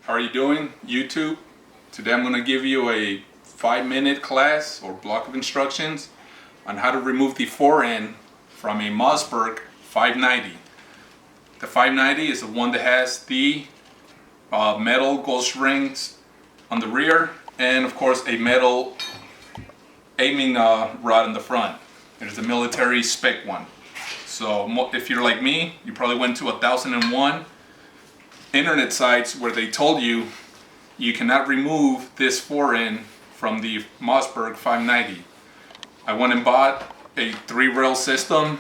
How are you doing, YouTube? Today I'm going to give you a 5-minute class or block of instructions on how to remove the fore-end from a Mossberg 590. The 590 is the one that has the metal ghost rings on the rear and of course a metal aiming rod in the front. It is a military spec one. So if you're like me, you probably went to 1001 internet sites where they told you you cannot remove this fore-end from the Mossberg 590. I went and bought a 3-rail system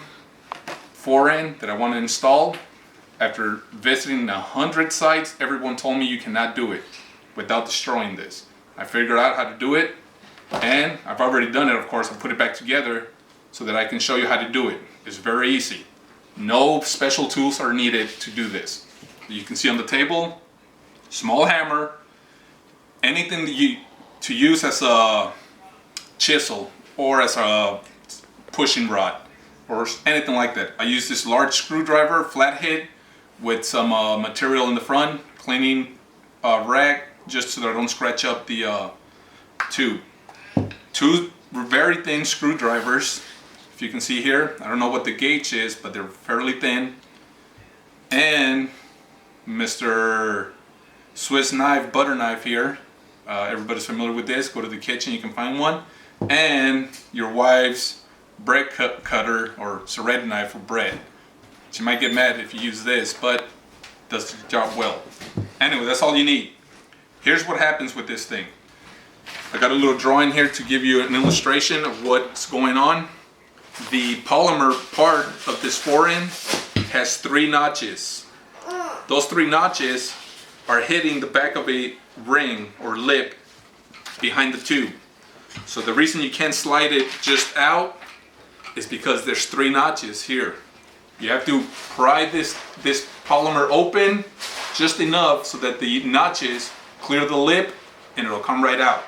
fore-end that I want to install. After visiting 100 sites, everyone told me you cannot do it without destroying this. I figured out how to do it, and I've already done it. Of course, I put it back together so that I can show you how to do it. It's very easy. No special tools are needed to do this. You can see on the table, small hammer, anything that to use as a chisel or as a pushing rod or anything like that. I use this large screwdriver, flathead, with some material in the front, cleaning rag, just so that I don't scratch up the tube. 2 very thin screwdrivers, if you can see here. I don't know what the gauge is, but they're fairly thin. And Mr. Swiss knife, butter knife here. Everybody's familiar with this. Go to the kitchen, you can find one. And your wife's bread cutter or serrated knife for bread. She might get mad if you use this, but does the job well. Anyway, that's all you need. Here's what happens with this thing. I got a little drawing here to give you an illustration of what's going on. The polymer part of this fore-end has 3 notches. Those 3 notches are hitting the back of a ring or lip behind the tube. So the reason you can't slide it just out is because there's 3 notches here. You have to pry this polymer open just enough so that the notches clear the lip and it'll come right out.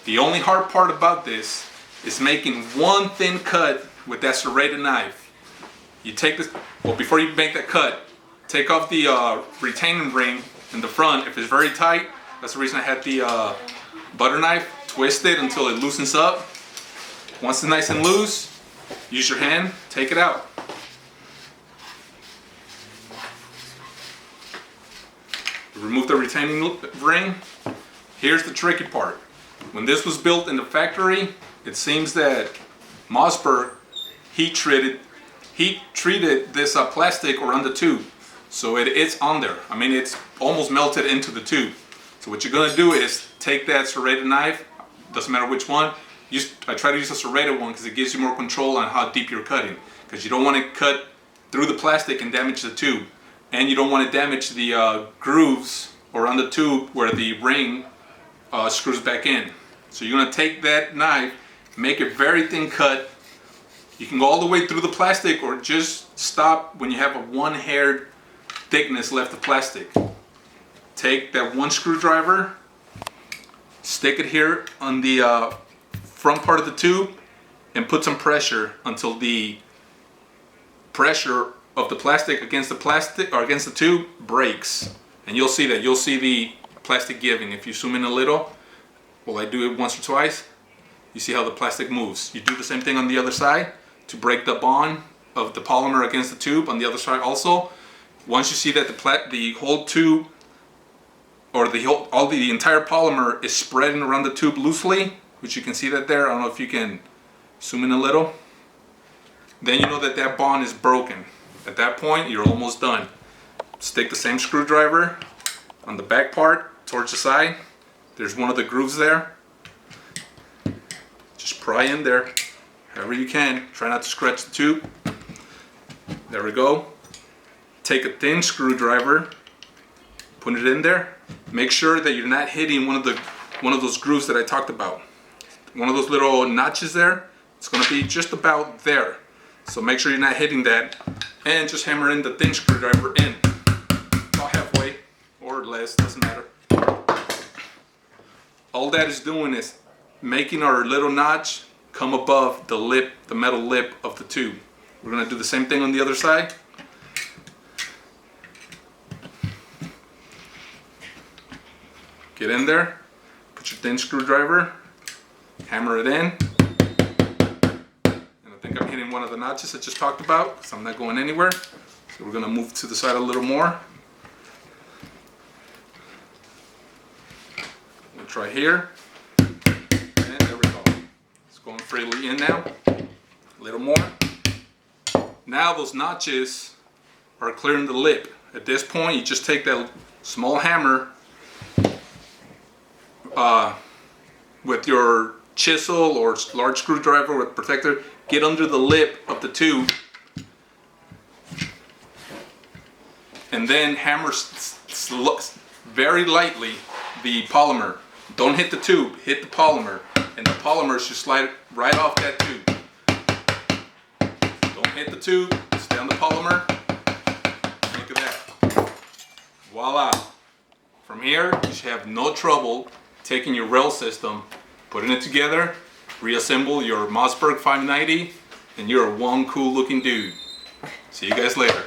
The only hard part about this is making one thin cut with that serrated knife. You take this, well, before you make that cut, take off the retaining ring in the front. If it's very tight, that's the reason I had the butter knife. Twist it until it loosens up. Once it's nice and loose, use your hand, take it out. Remove the retaining ring. Here's the tricky part. When this was built in the factory, it seems that Mossberg heat treated this plastic around the tube. So it's on there. I mean, it's almost melted into the tube. So what you're gonna do is take that serrated knife, doesn't matter which one. I try to use a serrated one because it gives you more control on how deep you're cutting. Because you don't want to cut through the plastic and damage the tube. And you don't want to damage the grooves around the tube where the ring screws back in. So you're going to take that knife, make a very thin cut. You can go all the way through the plastic or just stop when you have a 1-hair thickness left of plastic. Take that 1 screwdriver, stick it here on the front part of the tube and put some pressure until the pressure of the plastic against the tube breaks. And you'll see that. You'll see the plastic giving. If you zoom in a little, well, I do it once or twice, you see how the plastic moves. You do the same thing on the other side to break the bond of the polymer against the tube on the other side also. Once you see that the whole tube or the entire polymer is spreading around the tube loosely, which you can see that there. I don't know if you can zoom in a little. Then you know that that bond is broken. At that point, you're almost done. Stick the same screwdriver on the back part towards the side. There's one of the grooves there. Just pry in there however you can. Try not to scratch the tube. There we go. Take a thin screwdriver, put it in there. Make sure that you're not hitting one of those grooves that I talked about. One of those little notches there. It's going to be just about there. So make sure you're not hitting that, and just hammer in the thin screwdriver in. About halfway or less, doesn't matter. All that is doing is making our little notch come above the lip, the metal lip of the tube. We're going to do the same thing on the other side. Get in there, put your thin screwdriver, hammer it in. And I think I'm hitting one of the notches I just talked about, because I'm not going anywhere. So we're gonna move to the side a little more. We'll try here. And there we go. It's going freely in now. A little more. Now those notches are clearing the lip. At this point, you just take that small hammer with your chisel or large screwdriver with protector, get under the lip of the tube, and then hammer very lightly the polymer. Don't hit the tube, hit the polymer, and the polymer should slide right off that tube. Don't hit the tube, stay on the polymer. Look at that. Voila. From here, you should have no trouble taking your rail system, putting it together, reassemble your Mossberg 590, and you're one cool looking dude. See you guys later.